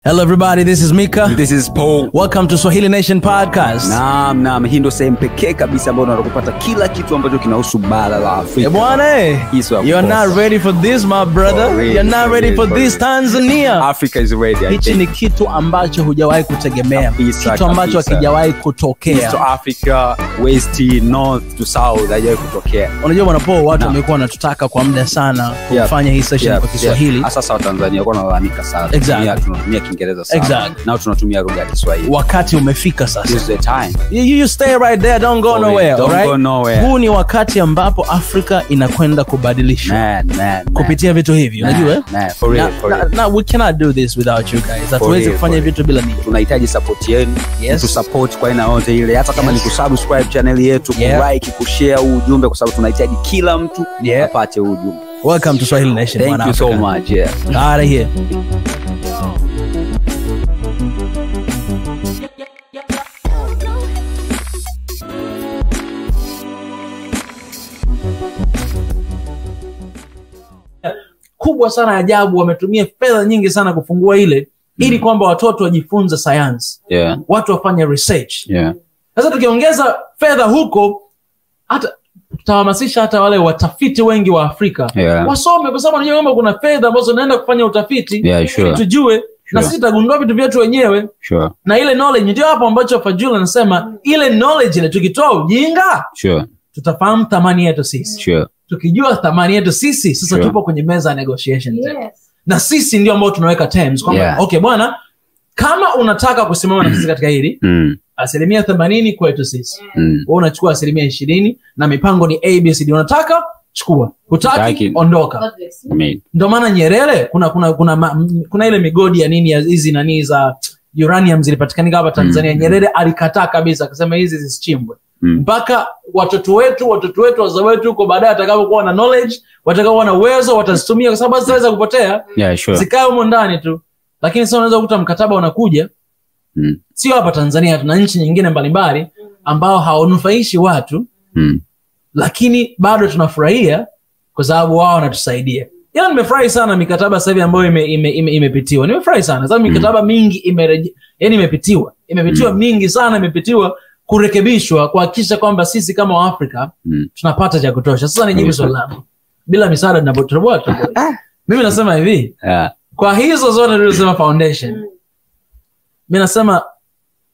Hello everybody, this is Mika. This is Paul. Welcome to Swahili Nation Podcast. Naam, hii ndo sehemu pekee kabisa ambayo unapata kila kitu ambacho kinahusu bara la Afrika. Bwana, you're not ready for this, my brother. You're not ready for this, Tanzania. Africa is ready. Hichi ni kitu ambacho hujawahi kutegemea. Kitu ambacho hakijawahi kutokea. East Africa, West, North to South hajawahi kutokea. Unajua bwana Paul, watu wamekuwa wanatutaka kwa muda sana kufanya hii session kwa Kiswahili. Sasa wa Tanzania wako wanalalamika sana. Tunatumia Kiingereza sana. Exactly. Nao tunatumia lugha ya Kiswahili. Wakati umefika sasa. This is the time. You stay right there, don't go nowhere, don't right? Go nowhere. Huu ni wakati ambapo Afrika inakwenda kubadilishwa. Kupitia vitu hivi, unajua? For real. Now we cannot do this without you guys. Hatuwezi kufanya vitu bila ninyi. Tunahitaji support yenu. Tu support kwa aina yote ile. Hata kama ni kusubscribe channel yetu, ku-like, ku-share ujumbe kwa sababu tunahitaji kila mtu apate ujumbe. Welcome to Swahili Nation. Thank you so much. Out of here. Kubwa sana ajabu, wametumia fedha nyingi sana kufungua ile ili kwamba watoto wajifunze science. Watu wafanye research. Sasa tukiongeza fedha huko, hata tutahamasisha hata wale watafiti wengi wa Afrika wasome, kwa sababu wanajua kwamba kuna fedha ambazo naenda kufanya utafiti ili tujue na sisi tutagundua vitu vyetu wenyewe. Na ile knowledge ndio hapo ambacho Fajula anasema ile knowledge ile tukitoa ujinga tutafahamu thamani yetu sisi. Tukijua thamani yetu sisi sasa tupo kwenye meza ya negotiation. Na sisi ndio ambao tunaweka terms kwamba okay bwana, kama unataka kusimama na sisi katika hili 80% kwetu sisi. Wewe unachukua 20% na mipango ni ABCD, unataka chukua, hutaki ondoka. Ndio maana Nyerere kuna ile migodi ya nini hizi nani za uranium zilipatikana hapa Tanzania. Nyerere alikataa kabisa, akasema hizi zisichimbwe. Mpaka watoto wetu wazao wetu huko baadaye watakapokuwa na knowledge, watakapokuwa na uwezo, watazitumia kwa sababu zinaweza kupotea. Zikae huko ndani tu. Lakini sasa unaweza kukuta mkataba unakuja sio hapa Tanzania, tuna nchi nyingine mbalimbali ambao hawanufaishi watu lakini bado tunafurahia kwa sababu wao wanatusaidia. Yaani nimefurahi sana mikataba sasa hivi ambayo imepitiwa. Nimefurahi sana sababu mikataba mingi imepitiwa mingi sana, imepitiwa kurekebishwa kuhakikisha kwamba sisi kama Waafrika tunapata cha kutosha. Sasa nijibu swali langu. Bila misaada tunatoboa. Mimi nasema hivi, kwa hizo zote tulizosema foundation, mimi nasema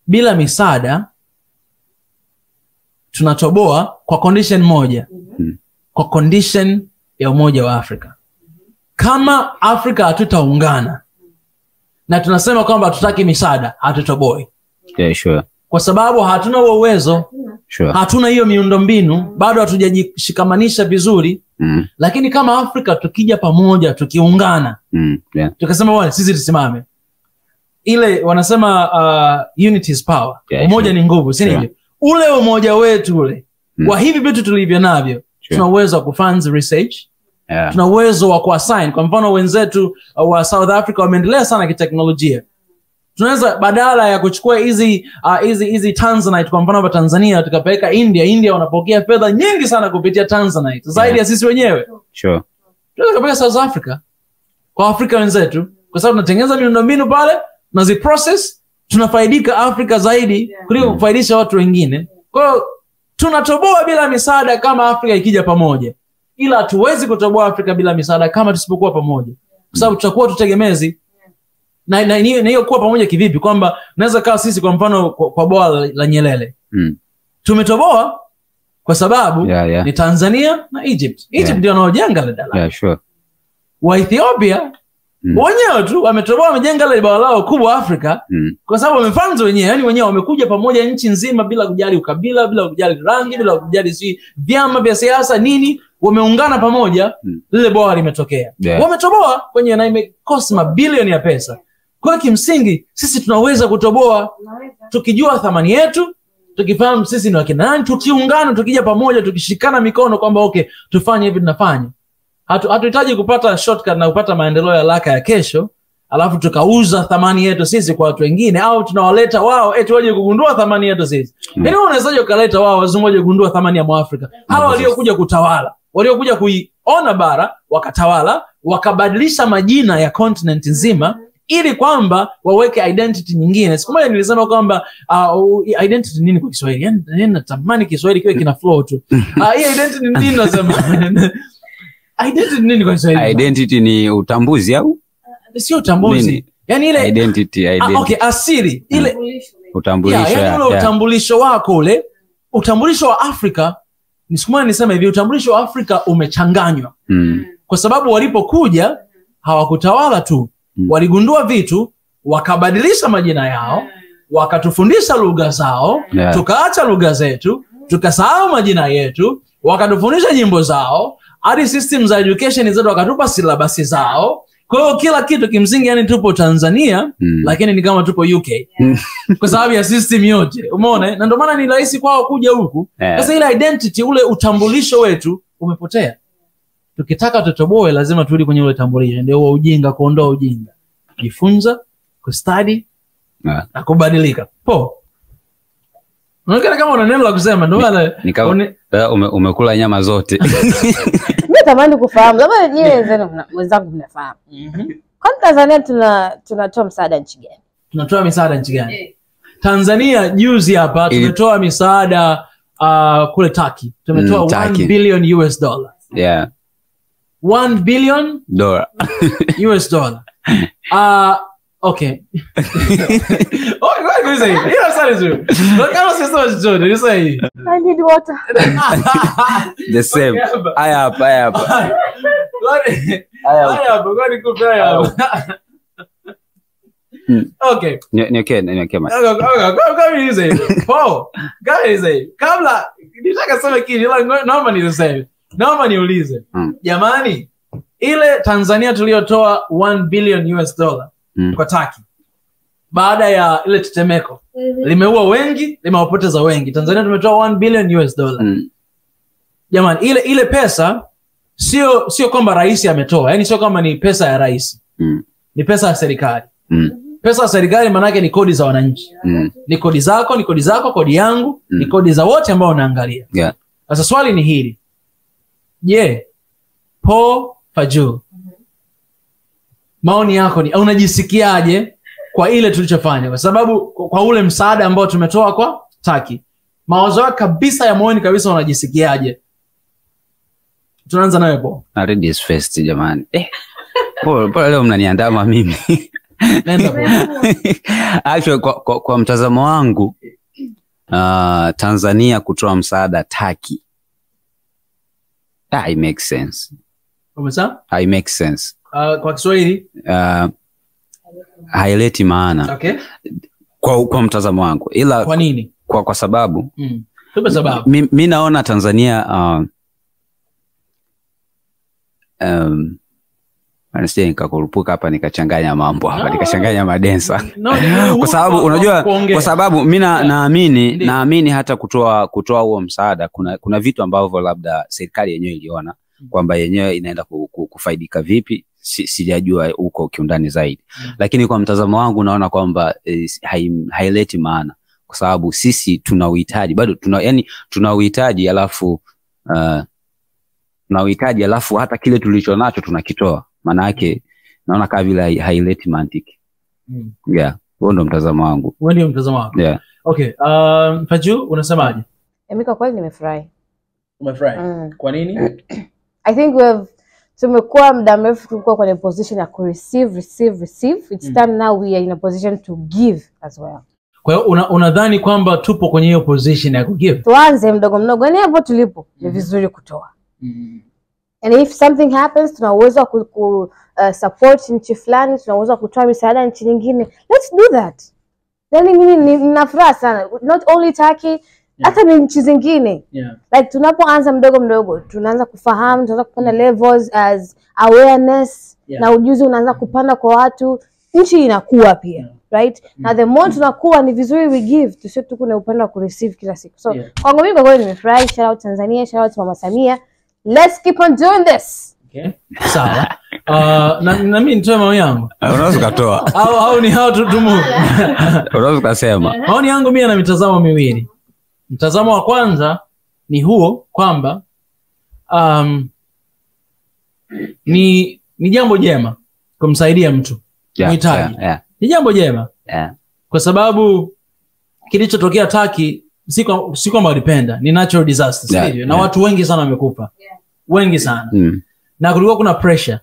bila misaada tunatoboa kwa condition moja. Kwa condition ya umoja wa Afrika. Kama Afrika hatutaungana na tunasema kwamba hatutaki misaada, hatutoboi. Kwa sababu hatuna uwezo, hatuna hiyo miundombinu, bado hatujajishikamanisha vizuri. Lakini kama Afrika tukija pamoja, tukiungana, tukasema bwana sisi tusimame. Ile wanasema unity is power. Umoja ni nguvu, si ndivyo? Ule umoja wetu ule kwa hivi vitu tulivyo navyo, tuna uwezo wa kufund research. Tuna uwezo wa kuassign. Kwa mfano wenzetu wa South Africa wameendelea sana kiteknolojia. Tunaweza badala ya kuchukua hizi Tanzanite kwa mfano hapa Tanzania tukapeleka India wanapokea fedha nyingi sana kupitia Tanzanite zaidi ya sisi wenyewe. Tunaweza kupeleka South Africa kwa Afrika wenzetu kwa sababu tunatengeneza miundombinu pale na process, tunafaidika Afrika zaidi kuliko kufaidisha watu wengine. Kwa hiyo tunatoboa bila misaada kama Afrika ikija pamoja. Ila hatuwezi kutoboa Afrika bila misaada kama tusipokuwa pamoja. Kwa sababu tutakuwa tutegemezi. Na hiyo kuwa pamoja kivipi? Kwamba naweza kaa sisi kwa mfano kwa bwawa la Nyerere. Tumetoboa kwa sababu ni Tanzania na Egypt. Egypt ndio wanaojenga ile dala. Wa Ethiopia wenyewe tu wametoboa, wamejenga ile bwawa lao kubwa Afrika kwa sababu wamefanza wenyewe. Yaani wenyewe wamekuja pamoja nchi nzima bila kujali ukabila, bila kujali rangi, bila kujali si vyama vya siasa nini, wameungana pamoja, lile bwawa limetokea. Wametoboa kwenye na imekosa mabilioni ya pesa. Kwa kimsingi sisi tunaweza kutoboa tukijua thamani yetu, tukifahamu sisi ni wakina nani, tukiungana, tukija pamoja, tukishikana mikono kwamba okay tufanye hivi tunafanya. Hatuhitaji kupata shortcut na kupata maendeleo ya haraka ya kesho alafu tukauza thamani yetu sisi kwa watu wengine, au tunawaleta wao eti waje kugundua thamani yetu sisi. Yaani unawezaje ukaleta wao wazungu waje kugundua thamani ya Mwafrika? Hawa waliokuja kutawala waliokuja kuiona bara, wakatawala, wakabadilisha majina ya continent nzima ili kwamba waweke identity nyingine. Siku moja nilisema kwamba identity nini kwa Kiswahili? Yaani natamani Kiswahili kiwe kina flow tu. Hii identity nini nasema? Identity nini kwa Kiswahili? Identity ni utambuzi au? Sio utambuzi. Yaani ile identity. Okay, asili. Ile utambulisho. Yaani ule utambulisho wako ule, utambulisho wa Afrika, siku moja nilisema hivi, utambulisho wa Afrika umechanganywa. Kwa sababu walipokuja hawakutawala tu. Waligundua vitu, wakabadilisha majina yao, wakatufundisha lugha zao, tukaacha lugha zetu, tukasahau majina yetu, wakatufundisha nyimbo zao, hadi system za education zetu wakatupa syllabus zao. Kwa hiyo kila kitu kimsingi yani tupo Tanzania, lakini ni kama tupo UK. Kwa sababu ya system yote. Umeona? Na ndio maana ni rahisi kwao kuja huku. Sasa ile identity, ule utambulisho wetu umepotea. Tukitaka tutoboe lazima turudi kwenye ule utambulisho. Ndio huo ujinga, kuondoa ujinga. Kujifunza, kustudy na kubadilika. Unaonekana kama una neno la kusema, ndio maana umekula nyama zote. Mimi natamani kufahamu, labda nyinyi wenzangu mnafahamu. Kwa Tanzania tunatoa msaada nchi gani? Tunatoa misaada nchi gani? Tanzania juzi hapa tumetoa misaada kule Turkey. Tumetoa $1 billion US dollar. Yeah. $1 billion US dollar. Okay. Okay, what are you saying? You know what I'm look, I was so much joy. You say I need water. The same. I have. Okay. Okay. Go easy. Paul, go easy. Kabla nitaka sema kitu naomba niseme. Naomba niulize. Jamani, ile Tanzania tuliotoa $1 billion US dollar kwa Turkey baada ya ile tetemeko limeua wengi, limewapoteza wengi. Tanzania tumetoa $1 billion US dollar. Jamani, ile pesa sio kwamba rais ametoa, yani sio kama ni pesa ya rais. Ni pesa ya serikali. Pesa ya serikali maana yake ni kodi za wananchi. Ni kodi zako, kodi yangu, ni kodi za wote ambao wanaangalia. Sasa swali ni hili. Je, Po Faju, maoni yako ni unajisikiaje kwa ile tulichofanya? Kwa sababu kwa ule msaada ambao tumetoa kwa Turkey, mawazo yako kabisa ya moyoni kabisa unajisikiaje? Tunaanza nawe Po. Na ladies first jamani. Pole leo mnaniandama mimi. Nenda Po. Actually kwa mtazamo wangu Tanzania kutoa msaada Turkey, it makes sense. Umesema? It makes sense. Kwa Kiswahili haileti maana. Okay. Kwa mtazamo wangu. Ila kwa nini? Kwa sababu tupe sababu. Mimi naona Tanzania anasema nikakurupuka hapa nikachanganya mambo hapa, nikachanganya madensa. Kwa sababu unajua, kwa sababu mimi naamini hata kutoa huo msaada kuna vitu ambavyo labda serikali yenyewe iliona kwamba yenyewe inaenda kufaidika vipi, sijajua huko kiundani zaidi. Lakini kwa mtazamo wangu naona kwamba haileti maana, kwa sababu sisi tunauhitaji bado tunauhitaji, alafu tunauhitaji alafu hata kile tulicho nacho tunakitoa. Maana yake naona kama vile haileti mantiki. Huo ndo mtazamo wangu. Wewe ndio mtazamo wako. Okay, Faju unasemaje? Mimi kwa kweli nimefurahi. Umefurahi? Kwa nini? I think tumekuwa muda mrefu tulikuwa kwenye position ya ku receive. It's time now we are in a position to give as well. Kwa hiyo unadhani kwamba tupo kwenye hiyo position ya ku give? Tuanze mdogo, yani hapo tulipo ni vizuri kutoa. And if something happens, tuna uwezo ku support nchi fulani, tuna uwezo kutoa misaada nchi nyingine. Let's do that. Then mimi ninafurahi sana. Not only Turkey, hata nchi zingine. Like tunapoanza mdogo, tunaanza kufahamu, tunaanza kupanda levels as awareness, na ujuzi unaanza kupanda kwa watu, nchi inakuwa pia. Right? Na the more tunakuwa ni vizuri we give, tusio tu kuna upande wa ku receive kila siku. So, kwangu mimi kwa kweli nimefurahi. Shout out Tanzania, shout out Mama Samia. Let's keep on doing this. Okay. Sawa. Na mimi nitoe maoni yangu. Unaweza kutoa. Au ni how to move. Unaweza kusema. Maoni yangu mimi na mitazamo miwili. Mtazamo wa kwanza ni huo kwamba ni jambo jema kumsaidia mtu mhitaji. Ni jambo jema. Kwa sababu kilichotokea Turkey si kwamba walipenda, ni natural disaster, sivyo? Na watu wengi sana wamekufa. Wengi sana. Na kulikuwa kuna pressure.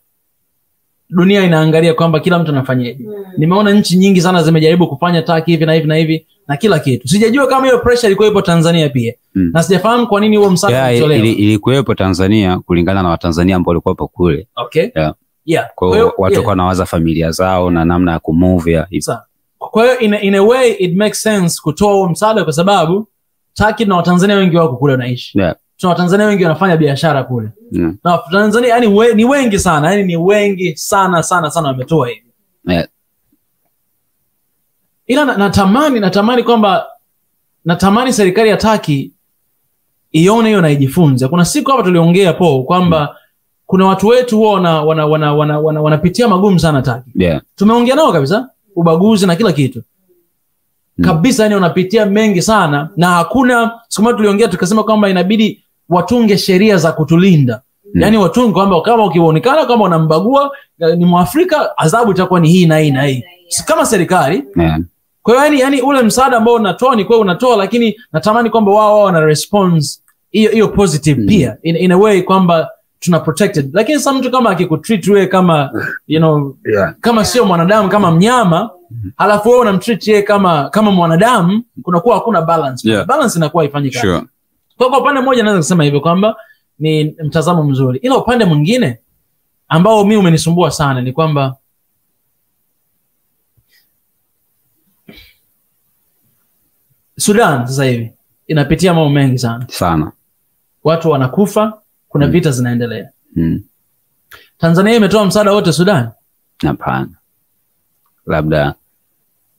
Dunia inaangalia kwamba kila mtu anafanyaje. Nimeona nchi nyingi sana zimejaribu kufanya Turkey hivi na hivi na hivi na kila kitu. Sijajua kama hiyo pressure ilikuwa ipo Tanzania pia. Na sijafahamu kwa nini huo msaada ulitolewa. Ilikuwepo Tanzania kulingana na Watanzania ambao walikuwa hapo kule. Kwa hiyo watu kwa nawaza familia zao na namna ya kumove hivi. Kwa hiyo in a way it makes sense kutoa huo msaada kwa sababu Turkey na Watanzania wengi wako kule wanaishi. Tuna Watanzania wengi wanafanya biashara kule. Na Tanzania yani ni wengi sana, yani ni wengi sana wametoa hivi. Ila natamani kwamba serikali ya Turkey ione hiyo na ijifunze. Kuna siku hapa tuliongea kwamba kuna watu wetu huwa wanapitia magumu sana Turkey. Tumeongea nao kabisa, ubaguzi na kila kitu. Kabisa, yani wanapitia mengi sana na hakuna, siku moja tuliongea tukasema kwamba inabidi watunge sheria za kutulinda. Yani watunge kwamba kama ukionekana kama unambagua ni Mwafrika, adhabu itakuwa ni hii na hii na hii. Kama serikali. Kwa hiyo yani ule msaada ambao unatoa ni kwa unatoa, lakini natamani kwamba wao wana response hiyo positive pia in a way kwamba tuna protected. Lakini sasa mtu kama akikutreat wewe kama kama sio mwanadamu, kama mnyama, halafu wewe unamtreat yeye kama mwanadamu, kunakuwa hakuna balance. Balance inakuwa ifanyike. Kwa upande mmoja naweza kusema hivyo kwamba ni mtazamo mzuri. Ila upande mwingine ambao mimi umenisumbua sana ni kwamba Sudan sasa hivi inapitia mambo mengi sana. Watu wanakufa, kuna vita zinaendelea. Tanzania imetoa msaada wote Sudan? Hapana. Labda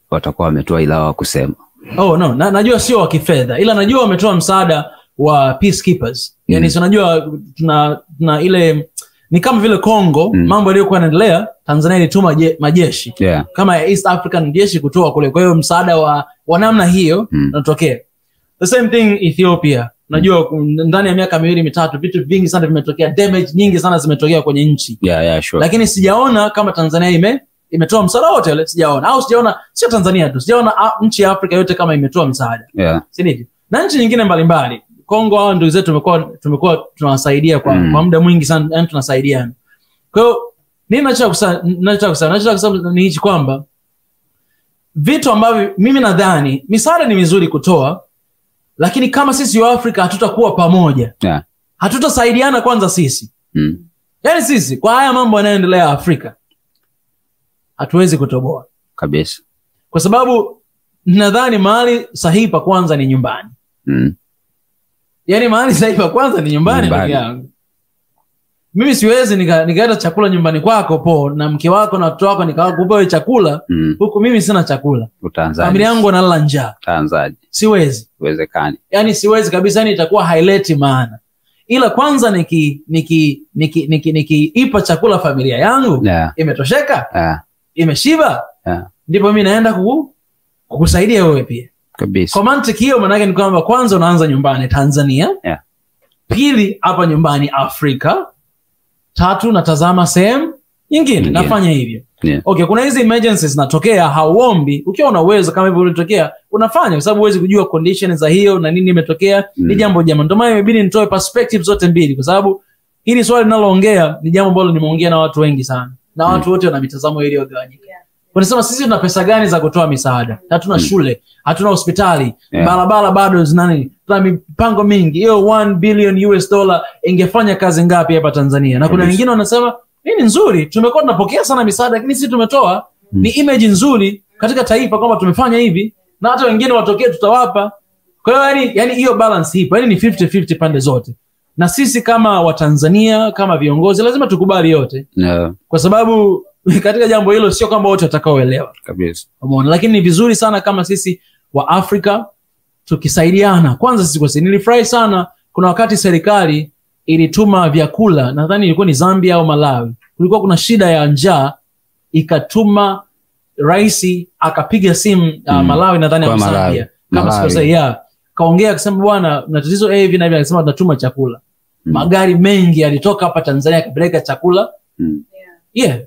watakuwa wametoa ila wa kusema. No, najua sio wa kifedha, ila najua wametoa msaada wa peacekeepers. Yani unajua tuna ile ni kama vile Kongo, mambo yaliyokuwa yanaendelea, Tanzania ilituma majeshi kama ya East African jeshi kutoa kule. Kwa hiyo msaada wa namna hiyo unatokea. The same thing Ethiopia. Najua ndani ya miaka 2-3 vitu vingi sana vimetokea, damage nyingi sana zimetokea kwenye nchi. Lakini sijaona kama Tanzania imetoa msaada wote ule, sijaona. Au sijaona sio Tanzania tu, sijaona nchi ya Afrika yote kama imetoa msaada. Si ndivyo? Na nchi nyingine mbalimbali. Kongo hao ndugu zetu tumekuwa tunawasaidia kwa muda mwingi sana, yani tunasaidiana. Kwa hiyo mimi nataka kusema ni hichi kwamba vitu ambavyo mimi nadhani misaada ni mizuri kutoa, lakini kama sisi wa Afrika hatutakuwa pamoja, hatutasaidiana kwanza sisi. Yani sisi kwa haya mambo yanayoendelea Afrika hatuwezi kutoboa kabisa. Kwa sababu nadhani mahali sahihi pa kwanza ni nyumbani. Yani mahali sahihi pa kwanza ni nyumbani ndugu yangu. Mimi siwezi nikaenda chakula nyumbani kwako na mke wako na watoto wako nikawakupa wewe chakula huku mimi sina chakula. Familia yangu inalala njaa. Utaanzaje? Siwezi. Uwezekani. Yani siwezi kabisa, yani itakuwa haileti maana. Ila kwanza ipa chakula familia yangu, imetosheka, imeshiba, ndipo mimi naenda kukusaidia wewe pia. Kabisa. Kwa mantiki hiyo maana yake ni kwamba kwanza unaanza nyumbani Tanzania, pili hapa nyumbani Afrika, tatu natazama sehemu nyingine. Nafanya hivyo. Okay, kuna hizi emergencies zinatokea, hauombi. Ukiwa una uwezo kama hivyo ulitokea, unafanya kwa sababu huwezi kujua conditions za hiyo na nini imetokea. Ni jambo jema. Ndio maana imebidi nitoe perspective zote mbili kwa sababu hili swali ninaloongea ni jambo ambalo nimeongea na watu wengi sana. Na watu wote wana mitazamo ile iliyogawanyika. Wanasema sisi tuna pesa gani za kutoa misaada? Hatuna shule, hatuna hospitali, barabara bado zinani, tuna mipango mingi. Hiyo $1 billion ingefanya kazi ngapi hapa Tanzania? Na kuna wengine wanasema nini nzuri, tumekuwa tunapokea sana misaada lakini sisi tumetoa. Ni image nzuri katika taifa kwamba tumefanya hivi, na hata wengine watokee tutawapa. Kwa hiyo yani hiyo balance ipo. Yani ni 50-50 pande zote. Na sisi kama Watanzania, kama viongozi lazima tukubali yote. Kwa sababu katika jambo hilo sio kwamba wote watakaoelewa. Kabisa. Umeona, lakini ni vizuri sana kama sisi wa Afrika tukisaidiana. Kwanza sisi kwa sisi nilifurahi sana kuna wakati serikali ilituma vyakula, nadhani ilikuwa ni Zambia au Malawi. Kulikuwa kuna shida ya njaa, ikatuma rais akapiga simu Malawi nadhani au Zambia. Kama sikosei kaongea akasema bwana na tatizo hivi na hivi, akasema tunatuma chakula. magari mengi yalitoka hapa Tanzania yakapeleka chakula.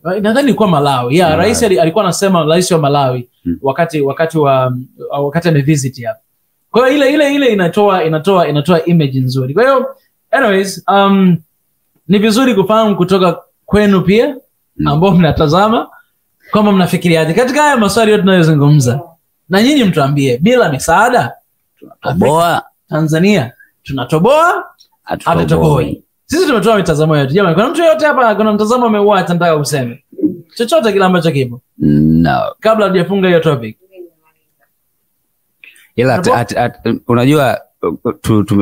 Nadhani ilikuwa Malawi. Rais alikuwa anasema, rais wa Malawi wakati amevisit hapa. Kwa hiyo ile inatoa image nzuri. Kwa hiyo anyways, ni vizuri kufahamu kutoka kwenu pia ambao mnatazama kama mnafikiriaje katika haya maswali yote tunayozungumza. Na nyinyi mtuambie, bila misaada tunatoboa Tanzania, tunatoboa hatutoboi. Sisi tumetoa mitazamo yetu. Jamani, kuna mtu yote hapa kuna mtazamo ameuacha nataka useme chochote kile ambacho kipo? No. Kabla hujafunga hiyo topic. Ila unajua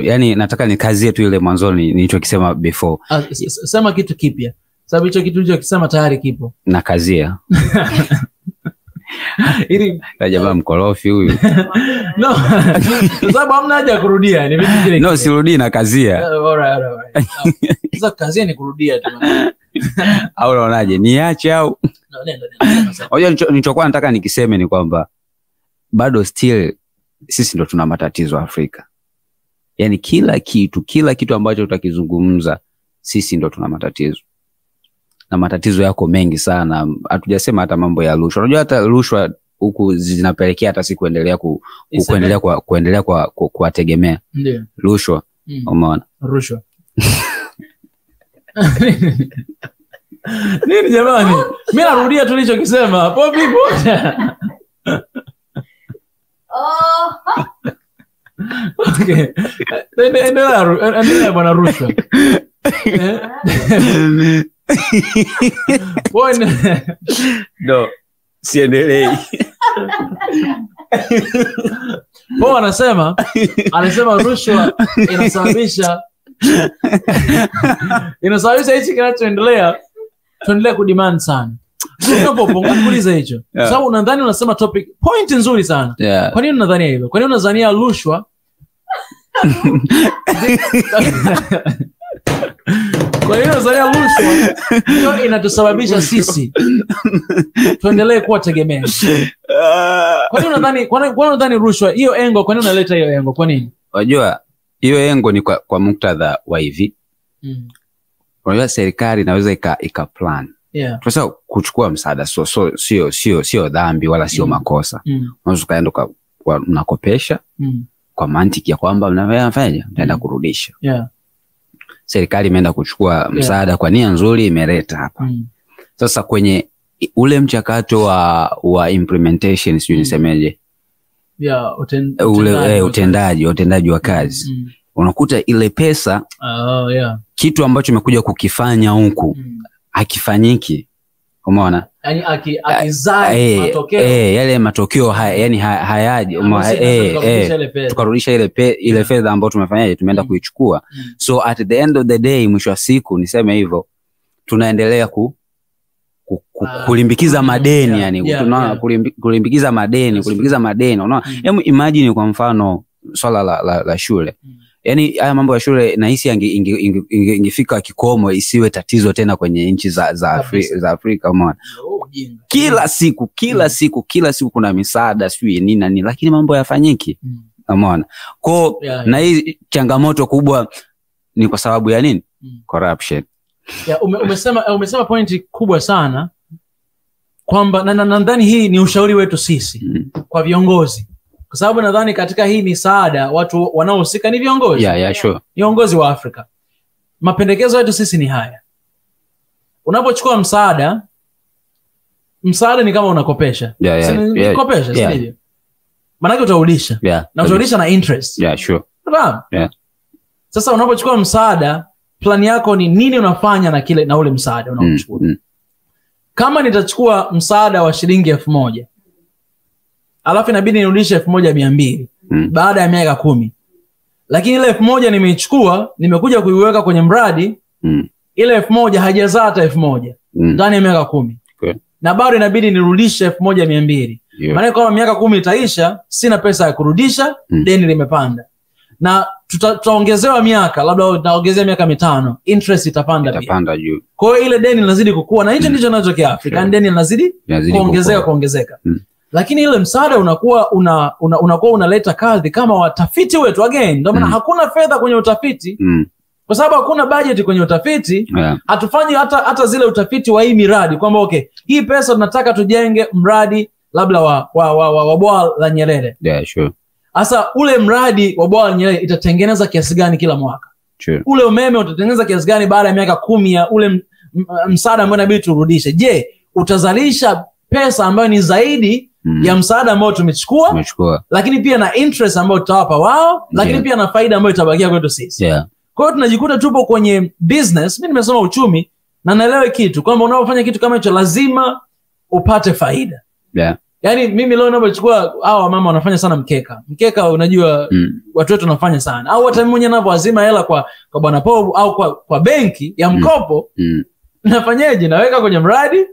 yani nataka nikazie tu ile mwanzoni nilichokisema before. Sema kitu kipya. Sababu hicho kitu ulichokisema tayari kipo. Na kazia. Ili jamaa mkorofi huyu. No. Sababu hamna haja kurudia, ni vitu vile. No, sirudi na kazia. Alright. Sasa kazia ni kurudia tu. Au unaonaje? Niache au? No, nenda. Unajua nilichokuwa nataka nikiseme ni kwamba bado still sisi ndo tuna matatizo Afrika. Yaani kila kitu ambacho tutakizungumza sisi ndo tuna matatizo. Na matatizo yako mengi sana. Hatujasema hata mambo ya rushwa. Unajua hata rushwa huku zinapelekea hata si kuendelea kuwategemea. Ndio. Rushwa. Umeona? Rushwa. Nini jamani? Mimi narudia tulichokisema. Poa people. Okay. Endelea bwana rushwa. No, siendelei. Anasema rushwa inasababisha hichi kinachoendelea tuendelea kudemand sana. Unapopunguza hicho. Sababu unadhani unasema topic point nzuri sana. Kwa nini unadhania hivyo? Kwa nini unadhania rushwa? Kwa hiyo unadhania rushwa ndio inatusababisha sisi tuendelee kuwa tegemezi. Kwa nini unadhani rushwa hiyo engo, kwa nini unaleta hiyo engo? Kwa nini? Unajua hiyo engo ni kwa muktadha wa hivi. Unajua serikali inaweza ika plan. Sasa kuchukua msaada sio dhambi wala sio makosa. Unaweza kaenda unakopesha kwa mantiki ya kwamba mnafanya mtaenda kurudisha. Serikali imeenda kuchukua msaada kwa nia nzuri, imeleta hapa. Sasa kwenye ule mchakato wa implementation sio nisemeje? Utendaji wa kazi. Unakuta ile pesa kitu ambacho umekuja kukifanya huku hakifanyiki. Umeona? Yaani akizaa matokeo yale matokeo yani hayaji. Tukarudisha ile fedha ambayo tumefanyaje, tumeenda kuichukua. So at the end of the day, mwisho wa siku niseme hivyo, tunaendelea kulimbikiza madeni. Yani kulimbikiza madeni. Unaona? Hebu imagine kwa mfano swala la shule. Yani haya mambo ya shule nahisi ingefika kikomo, isiwe tatizo tena kwenye nchi za Afrika. Umeona? Kila siku kuna misaada sijui nini, lakini mambo hayafanyiki. Umeona? Na hii changamoto kubwa ni kwa sababu ya nini? Corruption. Umesema point kubwa sana kwamba nadhani hii ni ushauri wetu sisi kwa viongozi. Kwa sababu nadhani katika hii misaada watu wanaohusika ni viongozi. Sure. Viongozi wa Afrika. Mapendekezo yetu sisi ni haya. Unapochukua msaada ni kama unakopesha. Unakopesha, si ndivyo? Maana yake utarudisha. Na utarudisha na interest. Sure. Sasa unapochukua msaada, plan yako ni nini unafanya na ule msaada unaochukua. Kama nitachukua msaada wa shilingi 1000, alafu inabidi nirudishe 1200 baada ya miaka 10. Lakini ile 1000 nimeichukua, nimekuja kuiweka kwenye mradi, ile 1000 hajazaa hata 1000 ndani ya miaka 10. Na bado inabidi nirudishe 1200. Maana kama miaka 10 itaisha, sina pesa ya kurudisha, deni limepanda. Na tutaongezewa miaka, labda tutaongezea miaka 5, interest itapanda juu. Kwa hiyo ile deni linazidi kukua, na hicho ndicho kinachotokea Afrika, deni linazidi kuongezeka. Lakini ile msaada unakuwa unaleta kazi kama watafiti wetu again. Ndio maana hakuna fedha kwenye utafiti. Kwa sababu hakuna budget kwenye utafiti. Hatufanyi hata zile utafiti wa hii miradi kwamba okay, hii pesa tunataka tujenge mradi labda wa bwawa la Nyerere. Yeah, sure. Asa ule mradi wa bwawa la Nyerere itatengeneza kiasi gani kila mwaka? Sure. Ule umeme utatengeneza kiasi gani baada ya miaka 10 ya ule msaada ambao inabidi turudishe? Je, utazalisha pesa ambayo ni zaidi ya msaada ambao tumechukua, lakini pia na interest ambayo tutawapa wao, lakini pia na faida ambayo itabakia kwetu sisi. Kwa hiyo tunajikuta tupo kwenye business. Mimi nimesoma uchumi na naelewa kitu kwamba unapofanya kitu kama hicho lazima upate faida. Yaani mimi leo ninapochukua hao mama wanafanya sana mkeka unajua watu wetu wanafanya sana, au hata mimi mwenyewe ninapoazima hela kwa bwana Pobu au kwa benki ya mkopo, nafanyaje? Naweka kwenye mradi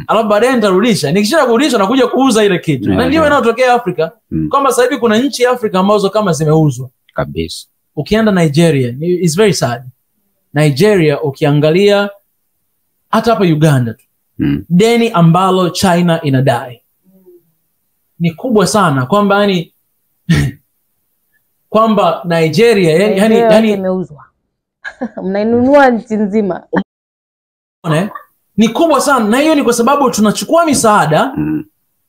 alafu baadaye nitarudisha. Nikisha kurudisha na kuja kuuza ile kitu. Na ndio inayotokea Afrika kwamba sasa hivi kuna nchi Afrika ambazo kama zimeuzwa kabisa. Ukienda Nigeria, it's very sad. Nigeria ukiangalia hata hapa Uganda tu. Deni ambalo China inadai ni kubwa sana kwamba yani kwamba Nigeria yani imeuzwa. Mnainunua nchi nzima. Ni kubwa sana, na hiyo ni kwa sababu tunachukua misaada,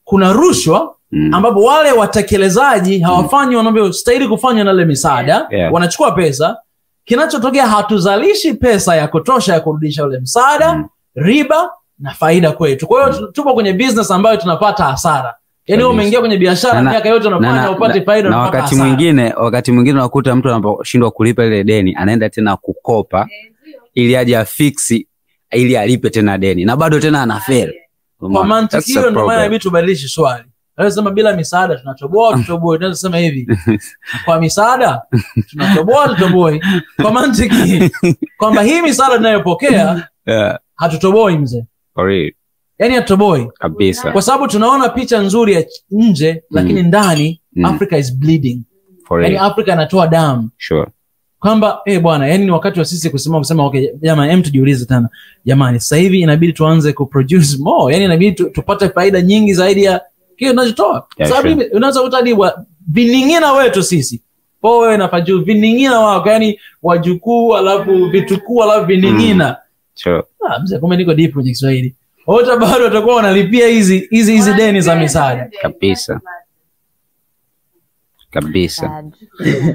kuna rushwa ambapo wale watekelezaji hawafanyi wanavyostahili kufanya na ile misaada, wanachukua pesa, kinachotokea hatuzalishi pesa ya kutosha ya kurudisha ule msaada, riba na faida kwetu. Kwa hiyo tupo kwenye business ambayo tunapata hasara. Yaani wewe umeingia kwenye biashara miaka yote unafanya upate faida na wakati mwingine unakuta mtu anaposhindwa kulipa ile deni anaenda tena kukopa ili aje afiksi ili alipe tena deni na bado tena anafeli. Kwa mantiki hiyo ndio maana inabidi tubadilishe swali. Anasema bila misaada tunatoboa. Tunasema hivi. Kwa misaada tunatoboa. Kwa mantiki kwamba hii misaada tunayopokea hatutoboi mzee. Yaani hatutoboi kabisa. Kwa sababu tunaona picha nzuri ya nje lakini ndani Africa is bleeding. Yaani Africa inatoa damu. Sure. Kwamba bwana, yani ni wakati wa sisi kusema okay jamani, tujiulize tena jamani, sasa hivi inabidi tuanze kuproduce more. Yani inabidi tupate faida nyingi zaidi ya kile tunachotoa. Sababu unaweza kutadiwa viningina wetu sisi. Kwa wewe na Faju viningina wao, yani wajukuu alafu vitukuu alafu viningina. Sure. Mzee kama niko deep kwenye Kiswahili. Wote bado watakuwa wanalipia hizi deni za misaada. Kabisa.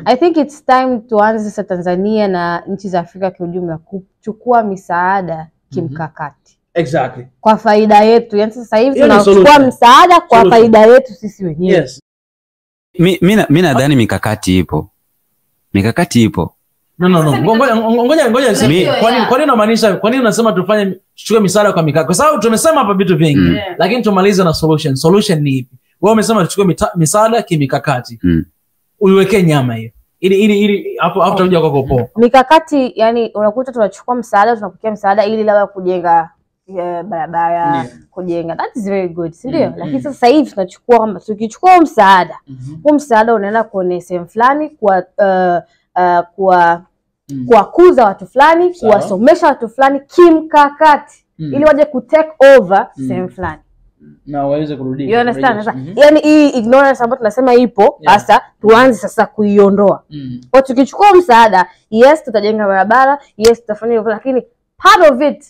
I think it's time tuanze sasa Tanzania na nchi za Afrika kwa ujumla kuchukua misaada kimkakati. Exactly. Kwa faida yetu. Yaani sasa hivi tunachukua msaada kwa faida yetu sisi wenyewe. Yes. Mimi nadhani mikakati ipo. No. Ngoja niseme. Kwa nini unamaanisha? Kwa nini unasema tuchukue misaada kwa mikakati? Kwa sababu tumesema hapa vitu vingi, lakini tumalize na solution. Solution ni ipi? Wewe umesema tuchukue misaada kimikakati. Uiweke nyama hiyo. Ili hapo tutakuja kwako poa. Mikakati yani unakuta tunachukua msaada, tunapokea msaada ili labda kujenga barabara, kujenga. That is very good, si ndio? Lakini sasa hivi tunachukua kwamba tukichukua msaada, huo msaada unaenda kwenye sehemu fulani kuwakuza watu fulani, kuwasomesha watu fulani kimkakati ili waje kutake over sehemu fulani. Na waweze kurudi. You understand? Sasa yani hii ignorance ambayo tunasema ipo, sasa tuanze sasa kuiondoa. Kwa tukichukua msaada, yes tutajenga barabara, yes tutafanya hivyo, lakini part of it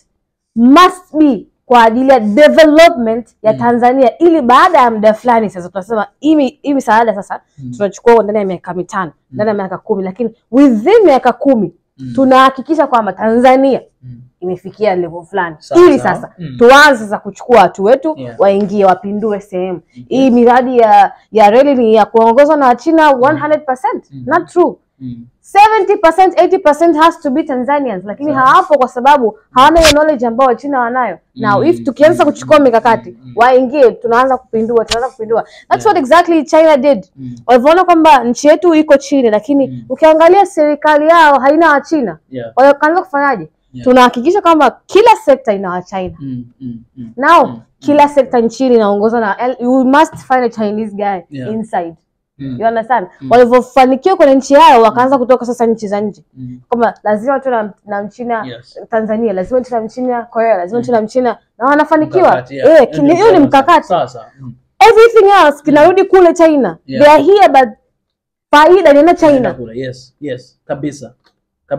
must be kwa ajili ya development ya Tanzania, ili baada ya muda fulani sasa tunasema hii misaada sasa tunachukua ndani ya miaka 5, ndani ya miaka 10, lakini within miaka 10 tunahakikisha kwamba Tanzania imefikia level fulani. Ili sasa tuanze sasa kuchukua watu wetu waingie wapindue sehemu. Hii miradi ya reli ni ya kuongozwa na China 100%. Not true. 70%, 80% has to be Tanzanians, lakini hawapo kwa sababu hawana hiyo knowledge ambayo China wanayo. Now if tukianza kuchukua mikakati, waingie, tunaanza kupindua. That's what exactly China did. Waliona kwamba nchi yetu iko chini, lakini ukiangalia serikali yao haina wa China. Wakaanza kufanyaje? Tunahakikisha kwamba kila sekta ina wa China. Now kila sekta nchini inaongozwa na you must find a Chinese guy inside. You understand? Walivyofanikiwa kwenye nchi yao wakaanza kutoka sasa nchi za nje. Kama lazima tu na Mchina Tanzania, lazima tu na Mchina Korea, lazima tu na Mchina, na wanafanikiwa. Hiyo ni mkakati. Sasa everything else kinarudi kule China. They are here but faida ni na China. Yes, kabisa.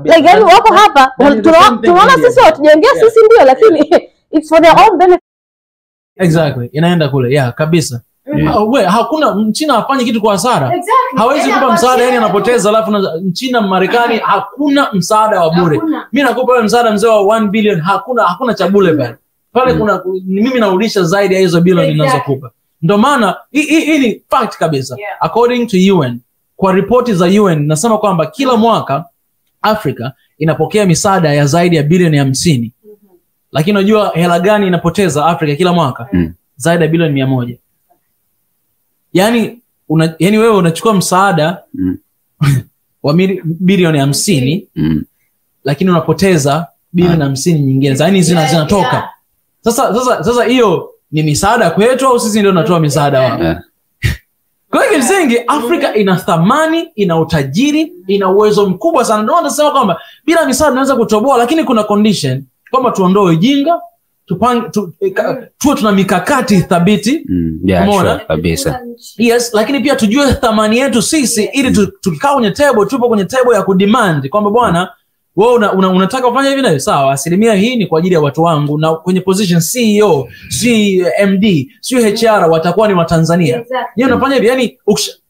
Like yani wako hapa tunaona sisi watujengea sisi ndio, lakini it's for their own benefit. Exactly. Inaenda kule. Yeah, kabisa. Hakuna Mchina hafanyi kitu kwa hasara. Hawezi kupa msaada yani anapoteza, alafu Mchina Marekani hakuna msaada wa bure. Mimi nakupa wewe msaada mzee wa 1 billion, hakuna cha bure pale. Pale kuna mimi narudisha zaidi ya hizo bilioni ninazokupa. Ndio maana hii ni fact kabisa. According to UN, kwa ripoti za UN nasema kwamba kila mwaka Afrika inapokea misaada ya zaidi ya bilioni 50. Lakini unajua hela gani inapoteza Afrika kila mwaka? Zaidi ya bilioni 100. Yani wewe unachukua msaada wa bilioni 50 lakini unapoteza bilioni 50 nyingine. Yaani zinatoka. Sasa hiyo ni misaada kwetu au sisi ndio tunatoa misaada wao? Kwa hiyo msingi Afrika ina thamani, ina utajiri, ina uwezo mkubwa sana. Ndio nasema kwamba bila misaada tunaweza kutoboa, lakini kuna condition kwamba tuondoe ujinga, tuwe tuna mikakati thabiti. Sure, kabisa. Yes, lakini pia tujue thamani yetu sisi ili tukikaa kwenye table, tupo kwenye table ya kudemand kwamba bwana wewe unataka kufanya hivi na sawa, asilimia hii ni kwa ajili ya watu wangu, na kwenye position CEO, MD, HR watakuwa ni wa Tanzania. Yeye unafanya hivi, yani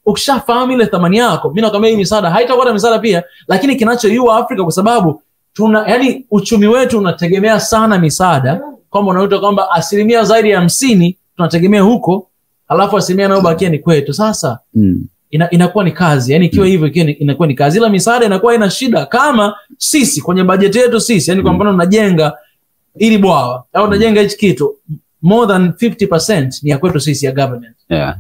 ukishafahamu ile thamani yako, mimi nakwambia hii misaada haitakuwa na misaada pia, lakini kinachoiua Afrika kwa sababu yani uchumi wetu unategemea sana misaada, kwamba unakuta kwamba asilimia zaidi ya 50 tunategemea huko, alafu asilimia inayobakia ni kwetu. Sasa inakuwa ni kazi, yani ikiwa hivyo inakuwa ni kazi, ila misaada inakuwa ina shida kama sisi kwenye bajeti yetu sisi, yani kwa mfano tunajenga ili bwawa au tunajenga hichi kitu, more than 50% ni ya kwetu sisi ya government.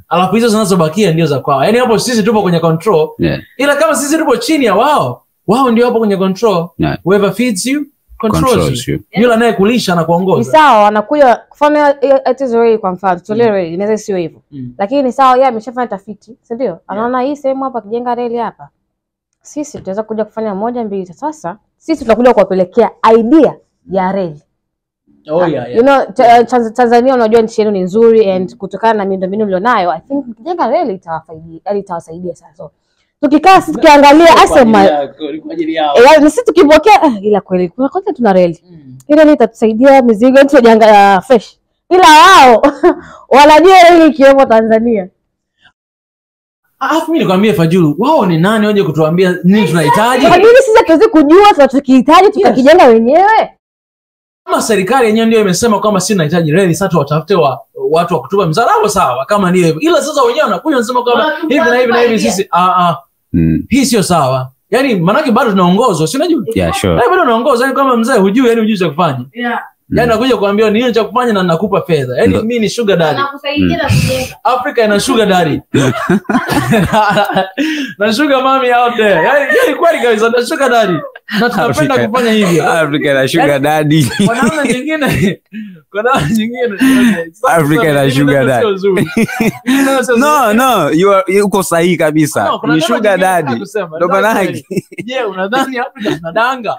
Alafu hizo zinazobakia ndio za kwao. Yani hapo sisi tupo kwenye control. Ila kama sisi tupo chini ya wao ndio hapo kwenye control. Whoever feeds you controls you. Yule anayekulisha na kuongoza. Ni sawa, anakuja kufanya atizo kwa mfano, tolerate inaweza sio hivyo. Lakini ni sawa, yeye ameshafanya tafiti, si ndio? Anaona hii sehemu hapa kijenga reli hapa, sisi tutaweza kuja kufanya 1 2. Sasa sisi tutakuja kuwapelekea idea ya reli. You know, Tanzania unajua nchi yenu ni nzuri, and kutokana na miundombinu mlionayo, I think kijenga reli itawasaidia sana. So tukikaa sisi tukiangalia asema yaani sisi tukipokea ila kweli kuna kwanza tuna reli. Ile ni itatusaidia mizigo yetu janga fresh. Ila wao wanajua reli ikiwemo Tanzania. Alafu mimi nikwambie Fajulu, wao ni nani waje kutuambia nini tunahitaji? Kwa nini sisi hatuwezi kujua tunachokihitaji tukakijenga wenyewe? Kama serikali yenyewe ndio imesema kwamba sisi tunahitaji reli, sasa watafute watu wa kutupa msaada hapo, sawa kama ni hivyo. Ila sasa wenyewe wanakuja wanasema kwamba hivi na hivi na hivi, sisi hii sio sawa. Yani manake bado tunaongozwa, si unajua? Sure. Bado tunaongozwa, yani kama mzee hujui, yani hujui cha kufanya. Yani nakuja kuambia ni nini cha kufanya na ninakupa fedha. Yani mimi ni sugar daddy. Nakusaidia na kujenga. Afrika ina sugar daddy. Na sugar mommy out there. Yani kweli kabisa na sugar daddy. Na tunapenda kufanya hivyo. Afrika ina sugar daddy. Kwa namna nyingine Afrika ina sugar daddy. No, uko sahihi kabisa. Ni sugar daddy. Ndio maana yake. Je, unadhani Afrika tunadanga?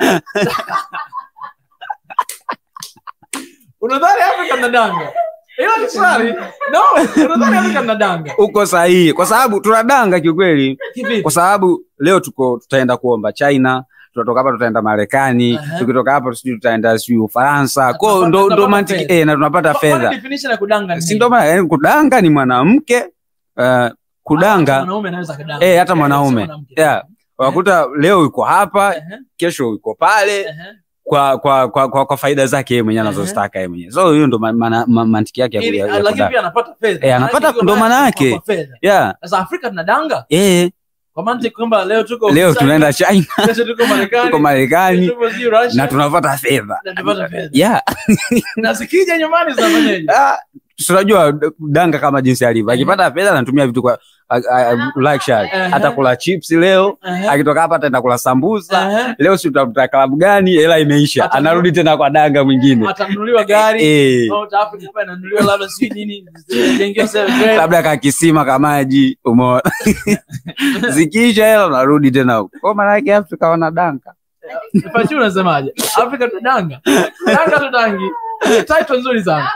Unadhani Afrika tunadanga? Hiyo ni swali. No, unadhani Afrika tunadanga? Uko sahihi. Kwa sababu tunadanga kiukweli. Kwa sababu leo tutaenda kuomba China, tutatoka hapa tutaenda Marekani, tukitoka hapa tutaenda Ufaransa. Kwa ndo mantiki na tunapata fedha. Definition ya kudanga ni si ndo maana, yani kudanga ni mwanamke, kudanga mwanaume anaweza kudanga. Hata mwanaume. Wakuta leo yuko hapa, kesho yuko pale. Kwa faida zake yeye mwenyewe anazostaka yeye mwenyewe. So hiyo ndo mantiki yake ya lakini pia anapata fedha. Anapata ndo maana yake. Sasa Afrika tunadanga? Kwa mantiki kwamba leo tunaenda China, kesho tuko Marekani na tunapata fedha. Na sikija nyumbani zinafanyaje? Tunajua danga kama jinsi alivyo. Akipata fedha anatumia vitu kwa luxury. Hata kula chips leo, akitoka hapa ataenda kula sambusa. Leo si tutafuta klabu gani, hela imeisha. Anarudi tena kwa danga mwingine. Atanunuliwa gari, au Afrika hapa inanunuliwa labda si nini, jengea service. Labda kakisima kama maji, umeona. Zikisha hela unarudi tena huko. Kwa maana yake Afrika wana danga. Fachu unasemaje? Afrika tudanga. Danga tudangi. Title nzuri sana.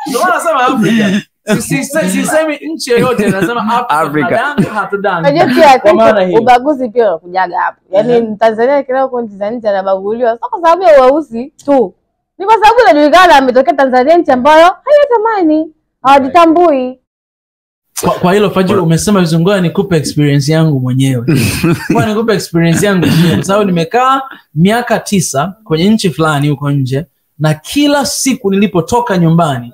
Ndio nasema Afrika. Sisemi nchi yoyote, nasema Afrika hatudanga. Unajua ubaguzi pia unakujaga hapo. Yaani Tanzania kila kwa nchi za nje anabaguliwa sio kwa sababu ya weusi tu. Ni kwa sababu inajulikana ametokea Tanzania, nchi ambayo haitamani, hawajitambui. Kwa hilo Fajiri umesema vizungu, nikupe experience yangu mwenyewe. Nikupe experience yangu mwenyewe kwa sababu nimekaa miaka 9 kwenye nchi fulani huko nje, na kila siku nilipotoka nyumbani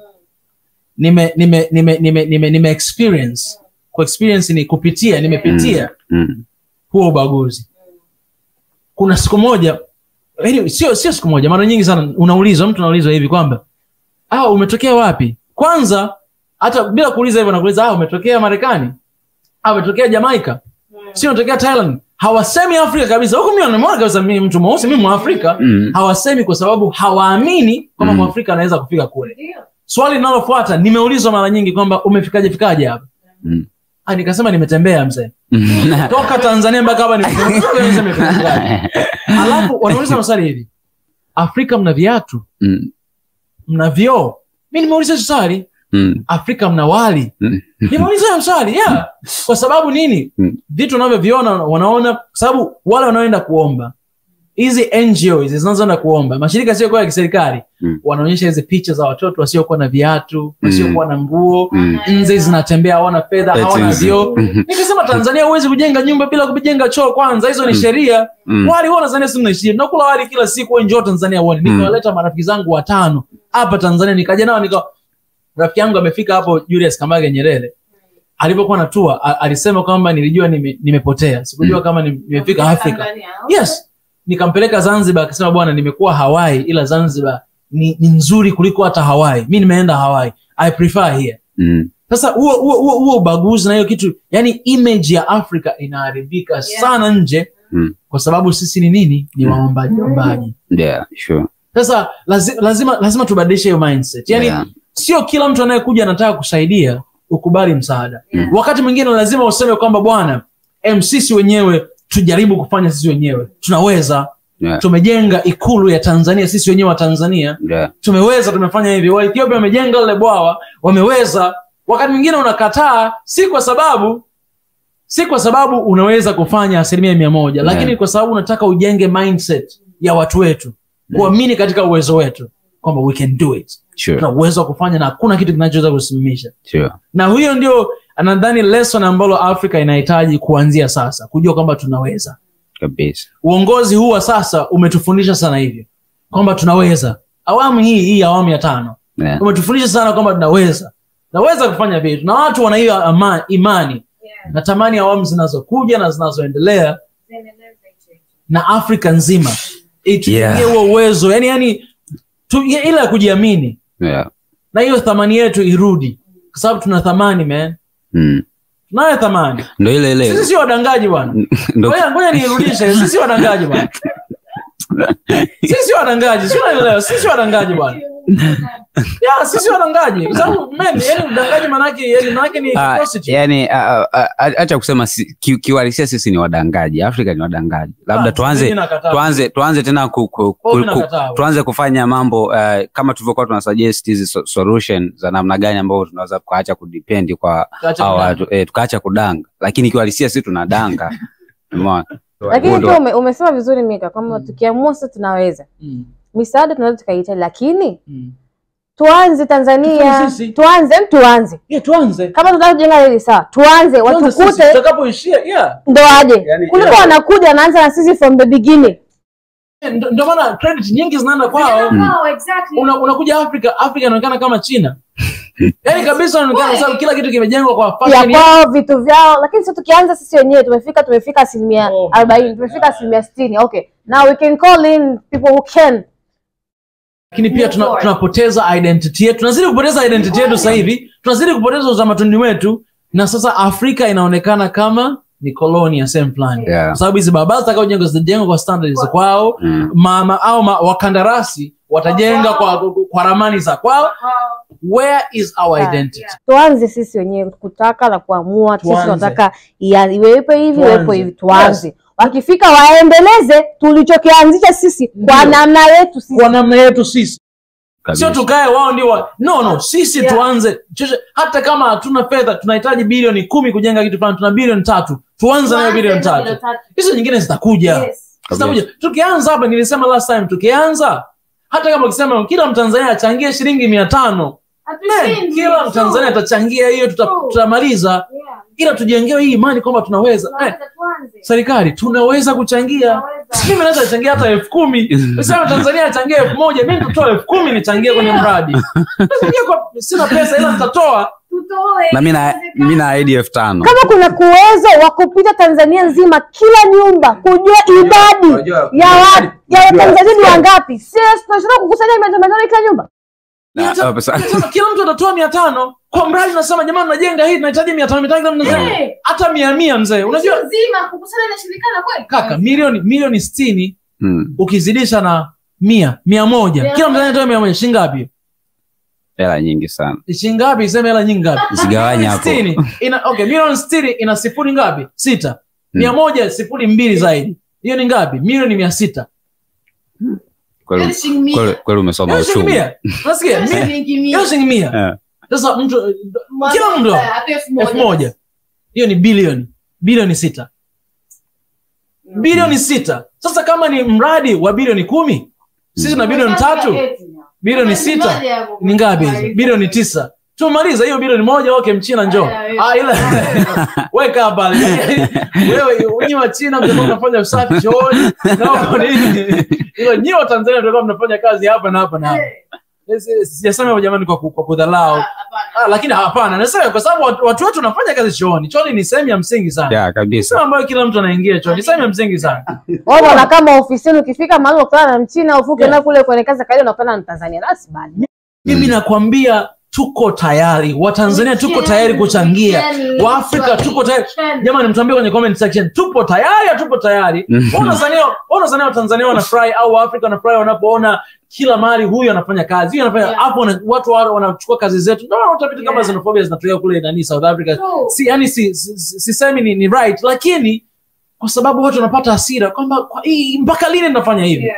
nime experience. Kwa experience ni kupitia, nimepitia huo ubaguzi. Kuna siku moja, sio siku moja, mara nyingi sana mtu anaulizwa hivi kwamba umetokea wapi? Kwanza hata bila kuuliza hivyo nakuuliza umetokea Marekani? Umetokea Jamaica? Sio umetokea Thailand? Hawasemi Afrika kabisa. Huko mimi naona kabisa mimi mtu mweusi, mimi Mwafrika. Hawasemi kwa sababu hawaamini kama Mwafrika anaweza kufika kule. Swali linalofuata nimeulizwa mara nyingi kwamba umefikaje hapa? Nikasema nimetembea mzee. Toka Tanzania mpaka hapa nimefika. Alafu wanauliza maswali hivi. Afrika mna viatu? Mna vioo? Mimi nimeuliza swali. Afrika mna wali? Nimeuliza swali. Kwa sababu nini? Vitu wanavyoviona wanaona, sababu wale wanaoenda kuomba, hizi NGOs zinazoenda kuomba, mashirika sio kwa kiserikali, wanaonyesha hizi picha za watoto wasiokuwa na viatu, wasiokuwa na nguo, nje zinatembea hawana fedha, hawana vioo. Nikisema Tanzania huwezi kujenga nyumba bila kujenga choo kwanza, hizo ni sheria. Wali wana Tanzania sio naishi. Nakula wali kila siku, njoo Tanzania uone. Nikawaleta marafiki zangu 5 hapa Tanzania, nikaja nao rafiki yangu amefika hapo Julius Kambarage Nyerere. Alipokuwa na tour alisema kwamba nilijua nimepotea. Sikujua kama nimefika Afrika. Yes. Nikampeleka Zanzibar, akasema bwana nimekuwa Hawaii ila Zanzibar ni nzuri kuliko hata Hawaii. Mimi nimeenda Hawaii. I prefer here. Sasa huo ubaguzi na hiyo kitu, yani image ya Afrika inaharibika sana nje kwa sababu sisi ni nini? Ni waombaji. Yeah, sure. Sasa lazima tubadilishe hiyo mindset. Yani sio kila mtu anayekuja anataka kusaidia ukubali msaada. Wakati mwingine lazima useme kwamba bwana, sisi wenyewe tujaribu kufanya sisi wenyewe. Tunaweza. Tumejenga ikulu ya Tanzania sisi wenyewe wa Tanzania. Tumeweza, tumefanya hivi. Wa Ethiopia wamejenga ile bwawa, wameweza. Wakati mwingine unakataa si kwa sababu unaweza kufanya 100%, lakini kwa sababu unataka ujenge mindset ya watu wetu, kuamini katika uwezo wetu kwamba we can do it. Tuna uwezo wa kufanya na hakuna kitu kinachoweza kusimamisha. Na huyo ndio anadhani lesson ambalo Afrika inahitaji kuanzia sasa, kujua kwamba tunaweza. Kabisa. Uongozi huu wa sasa umetufundisha sana hivyo kwamba tunaweza. Awamu hii awamu ya 5 umetufundisha sana kwamba tunaweza kufanya vitu, na watu wana hiyo imani. Natamani awamu zinazokuja na zinazoendelea na Afrika nzima itumie huo uwezo, yani ile ya kujiamini. Na hiyo thamani yetu irudi, kwa sababu tuna thamani man. Tunayo thamani. Ndio ile. Sisi si wadangaji bwana. Ngoja nirudishe, sisi si wadangaji bwana. Sisi wadangaji, sio unaelewa, sisi wadangaji bwana. Sisi wadangaji. Kwa sababu yani udangaji manake ni prostitute. Yani acha kusema kiwalisia sisi ni wadangaji. Afrika ni wadangaji. Labda tuanze tena tuanze kufanya mambo kama tulivyokuwa tunasuggest hizi solution za namna gani ambayo tunaweza kuacha kudepend kwa watu, tukaacha kudanga. Lakini kiwalisia sisi tunadanga. Umeona? Lakini pia umesema vizuri Mika kwamba tukiamua sasa tunaweza. Misaada tunaweza tukahitaji, lakini tuanze Tanzania, tuanze. Tuanze. Kama tunataka kujenga ile sawa, tuanze watukute tutakapoishia. Ndo aje. Kuliko wanakuja wanaanza na sisi from the beginning. Ndio maana credit nyingi zinaenda kwao. Exactly. Unakuja Afrika inaonekana kama China. Yaani kabisa inaonekana sababu kila kitu kimejengwa kwa fashion ya kwao, vitu vyao, lakini sasa tukianza sisi wenyewe tumefika 40%, tumefika 60%. Okay. Now we can call in people who can. Lakini pia tunapoteza identity yetu. Tunazidi kupoteza identity yetu sasa hivi. Tunazidi kupoteza utamaduni wetu, na sasa Afrika inaonekana kama ni koloni ya same plan. Kwa sababu hizi baba zitakaojenga kwa standards kwao, mama au wakandarasi watajenga kwa ramani za kwao. Where is our identity? Tuanze sisi wenyewe kutaka na kuamua sisi tunataka iwepo hivi, tuanze. Wakifika waendeleze tulichokianzisha sisi kwa namna yetu sisi. Sio tukae wao ndio no sisi tuanze hata kama hatuna fedha tunahitaji bilioni 10 kujenga kitu fulani, tuna bilioni 3 tuanze na bilioni 3. Hizo nyingine zitakuja. Zitakuja. Tukianza hapa nilisema last time tukianza hata kama ukisema kila Mtanzania achangie shilingi 500 kila Mtanzania atachangia hiyo tutamaliza. Ila tujengewe hii imani kwamba tunaweza. Serikali tunaweza kuchangia. Mimi naweza kuchangia hata 10,000. Sasa Tanzania achangie 1,000, mimi nitoa 10,000 nichangie kwenye mradi. Sina pesa ila nitatoa. Na mimi na ID 5,000. Kama kuna kuwezo wa kupita Tanzania nzima kila nyumba kujua idadi ya Tanzania ni wangapi. Sisi tunashindwa kukusanya 500 kila nyumba. Kila mtu atatoa 500 kwa mradi. Nasema jamani tunajengga hii tunahitaji 500 hata 100 mzee. Unajua nzima kukusanya inashindikana kweli? Kaka milioni 60 ukizidisha na 100 kila mtu anatoa 100 shilingi ngapi? Hela nyingi sana. Shilingi ngapi? Sema hela nyingi ngapi? Usigawanya hapo. Okay, milioni 60 ina sifuri ngapi? 6. 100 sifuri 2 zaidi. Hiyo ni ngapi? Milioni 600. Kweli umesoma uchumi. Unasikia? Shilingi 100. Sasa mtu kila mtu 1,000. Hiyo ni bilioni 6. Bilioni 6. Sasa kama ni mradi wa bilioni 10, sisi na bilioni 3, bilioni 6 ni ngapi hizo? Bilioni 9. Tumaliza hiyo bilioni 1. Okay, Mchina njoo. Ila weka hapa. Wewe unyiwa China mtakuwa mnafanya usafi chooni. Na nini? Ila nyiwa Tanzania mtakuwa mnafanya kazi hapa na hapa na hapa. Sijasema jamani kwa kudhalau. Lakini hapana, nasema kwa sababu watu wetu wanafanya kazi chooni. Chooni ni sehemu ya msingi sana. Yeah, kabisa. Sema ambayo kila mtu anaingia chooni. Ni sehemu ya msingi sana. Wao na kama ofisini ukifika mahali ukutana na Mchina ufuke na kule kwenye kazi kaida unakutana na Tanzania. That's bad. Mimi nakwambia tuko tayari. Watanzania tuko tayari kuchangia. Waafrika tuko tayari. Jamani mtuambie kwenye comment section tupo tayari au tupo tayari. Wanazania Watanzania wanafurahi au Waafrika wanafurahi wanapoona kila mahali huyu anafanya kazi. Huyu anafanya hapo watu wanachukua kazi zetu. Ndio utapita kama xenophobia zinatokea kule ndani South Africa. Yani sisemi ni right, lakini kwa sababu watu wanapata hasira kwamba mpaka lini ninafanya hivi.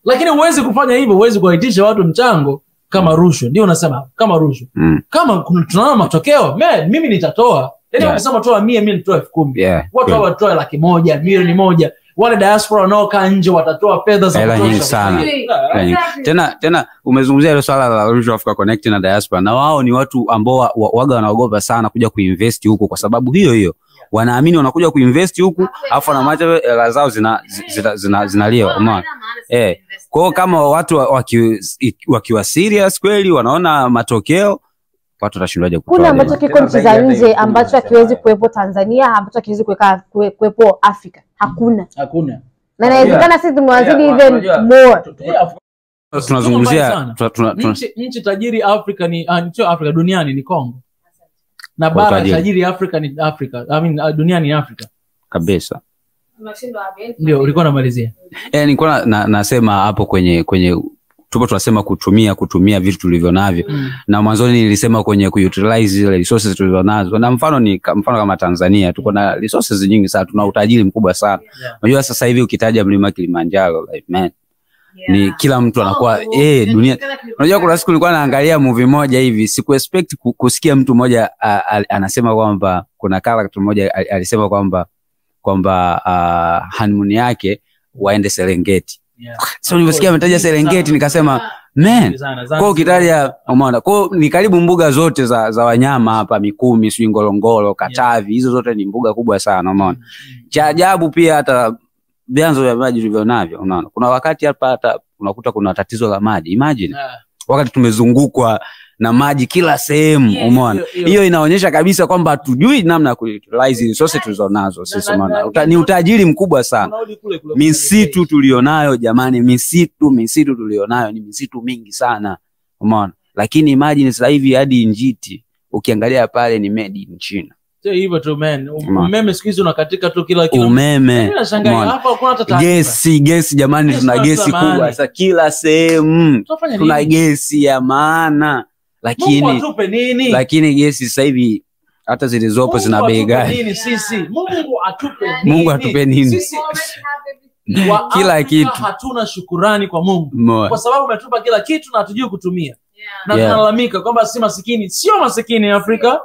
Lakini huwezi kufanya hivyo, huwezi kuwaitisha watu mchango kama rushwa. Ndio unasema kama rushwa. Kama tunaona matokeo, mimi nitatoa. Yaani ukisema toa 100 mimi nitoa 10,000. Watu watoa 100,000, milioni 1. Wale diaspora wanaokaa nje watatoa fedha za hela nyingi sana. Tena umezungumzia ile swala la Rush Africa Connect na diaspora. Na wao ni watu ambao waga wanaogopa sana kuja kuinvest huko kwa sababu hiyo. Wanaamini wanakuja kuinvest huku afu na macho hela zao zinaliwa. Umeona? Kwa hiyo kama watu wakiwa serious kweli wanaona matokeo, watu watashindwaje kutoa. Kuna ambacho kiko nchi za nje ambacho hakiwezi kuwepo Tanzania, ambacho hakiwezi kuwepo Afrika. Hakuna. Na inawezekana sisi tumewazidi even more. Tunazungumzia nchi tajiri Afrika ni sio Afrika, duniani ni Kongo. Na bara tajiri Afrika ni Afrika. Duniani ni Afrika. Kabisa. Ndio ulikuwa unamalizia. Nilikuwa nasema hapo kwenye tupo tunasema kutumia vitu tulivyo navyo. Na mwanzoni nilisema kwenye kuutilize zile resources tulivyo nazo. Na mfano kama Tanzania tuko na resources nyingi sana, tuna utajiri mkubwa sana. Unajua sasa hivi ukitaja mlima Kilimanjaro, like man, ni kila mtu anakuwa dunia. Unajua kuna siku nilikuwa naangalia movie moja hivi, siku expect kusikia mtu mmoja anasema kwamba kuna character mmoja alisema kwamba honeymoon yake waende Serengeti. So niliposikia ametaja Serengeti nikasema man, kwa ukitaja umeona, kwa ni karibu mbuga zote za wanyama hapa, Mikumi, Ngorongoro, Katavi, hizo zote ni mbuga kubwa sana, umeona. Cha ajabu pia hata vyanzo vya maji vilivyo navyo, unaona. Kuna wakati hapa hata unakuta kuna tatizo la maji. Imagine wakati tumezungukwa na maji kila sehemu, umeona. Hiyo inaonyesha kabisa kwamba hatujui namna ya kuutilize resources tulizonazo sisi, umeona. Ni utajiri mkubwa sana. Misitu tulionayo jamani, misitu tulionayo ni misitu mingi sana, umeona. Lakini imagine sasa hivi hadi njiti ukiangalia pale ni made in China. Sio hivyo tu man. Umeme siku hizi unakatika tu kila umeme. Hapa kuna hata gesi jamani, tuna gesi kubwa sasa kila sehemu. Tuna gesi ya maana. Lakini gesi sasa hivi hata zilizopo zina bei gani? Mungu atupe nini? Mungu atupe nini? kila kitu. Hatuna shukurani kwa Mungu kwa sababu umetupa kila kitu na hatujui kutumia. Na tunalalamika kwamba si masikini. Sio masikini Afrika.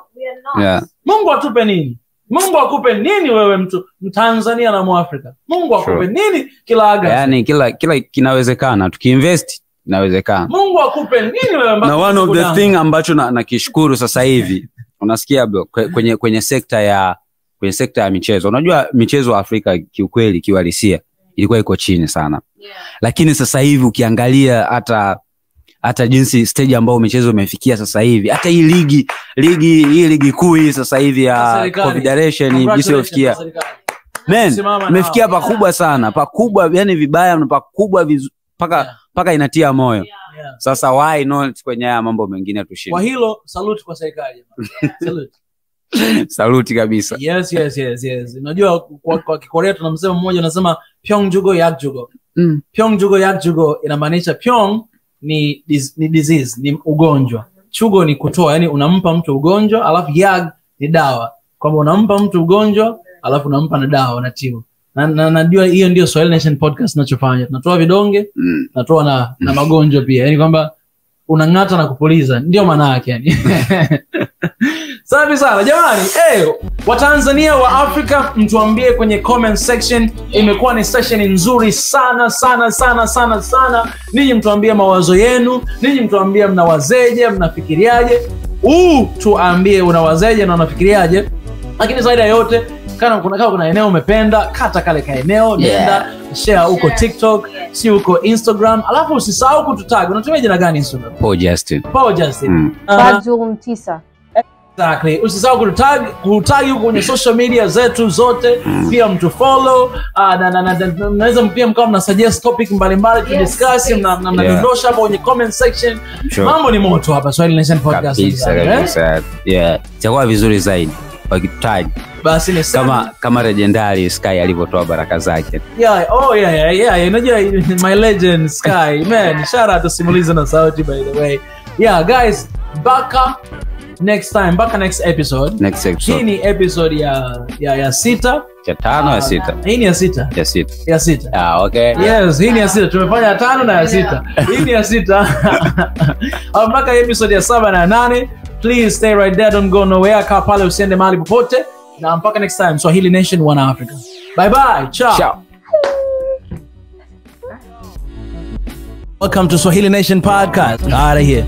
Mungu atupe nini? Mungu akupe nini wewe Mtanzania na Mwafrika? Mungu akupe nini kila Agosti? Yani kila kinawezekana. Tukiinvest inawezekana. Mungu akupe nini wewe na one of the thing ambacho nakishukuru sasa hivi unasikia bro kwenye sekta ya michezo. Unajua michezo wa Afrika kiukweli kiuhalisia ilikuwa iko chini sana. Lakini sasa hivi ukiangalia hata jinsi stage ambao michezo imefikia sasa hivi, hata hii ligi kuu hii sasa hivi ya Confederation jinsi imefikia. Man, imefikia pakubwa sana, pakubwa yani vibaya na pakubwa paka inatia moyo. Sasa why not kwenye haya mambo mengine tushinde? Kwa hilo salute kwa serikali. Salute. Saluti kabisa. Yes. Unajua kwa Kikorea tuna msemo mmoja unasema Pyongjugo yakjugo. Pyongjugo yakjugo inamaanisha Pyong ni disease, ni ugonjwa. Chugo ni kutoa, yani unampa mtu ugonjwa, alafu yag ni dawa. Kwamba unampa mtu ugonjwa, alafu unampa na dawa na tibu. Na najua hiyo ndio Swahili Nation podcast tunachofanya. Tunatoa vidonge, tunatoa na magonjwa pia. Yani kwamba unang'ata na kupuliza, ndio maana yake yani. Safi sana jamani. Watanzania wa Afrika, mtuambie kwenye comment section. Imekuwa ni session nzuri sana. Ninyi mtuambie mawazo yenu, ninyi mtuambie mnawazeje, mnafikiriaje. Tuambie unawazeje na unafikiriaje. Lakini zaidi ya yote, kama kuna eneo umependa, kata kale ka eneo, nenda share huko TikTok, si huko Instagram. Alafu usisahau kututag. Unatumia jina gani Instagram? Paul Justin. Bajum 9. Exactly. Usisahau kutag huko kwenye social media zetu zote. Pia mtu follow. Mnaweza pia mkao mna suggest topic mbalimbali to discuss, mnadondosha hapo kwenye comment section. Mambo ni moto hapa Swahili Nation podcast. Itakuwa vizuri zaidi wakitag. Basi ni kama legendary Sky alivyotoa baraka zake. Unajua my legend Sky. Man, shout out to Simuliza na Sauti by the way. Guys, baka next episode. Hii ni episode ya 6. Ya 5 ya 6. Hii ni ya 6. Ya 6. Okay. Yes, hii ni ya 6. Tumefanya ya 5 na ya 6. Hii ni ya 6. Mpaka episode ya 7 na ya 8. Please stay right there, don't go nowhere. Kaa pale usiende mahali popote. Na mpaka next time, Swahili Nation, One Africa. Bye bye. Ciao. Welcome to Swahili Nation podcast. Out of here.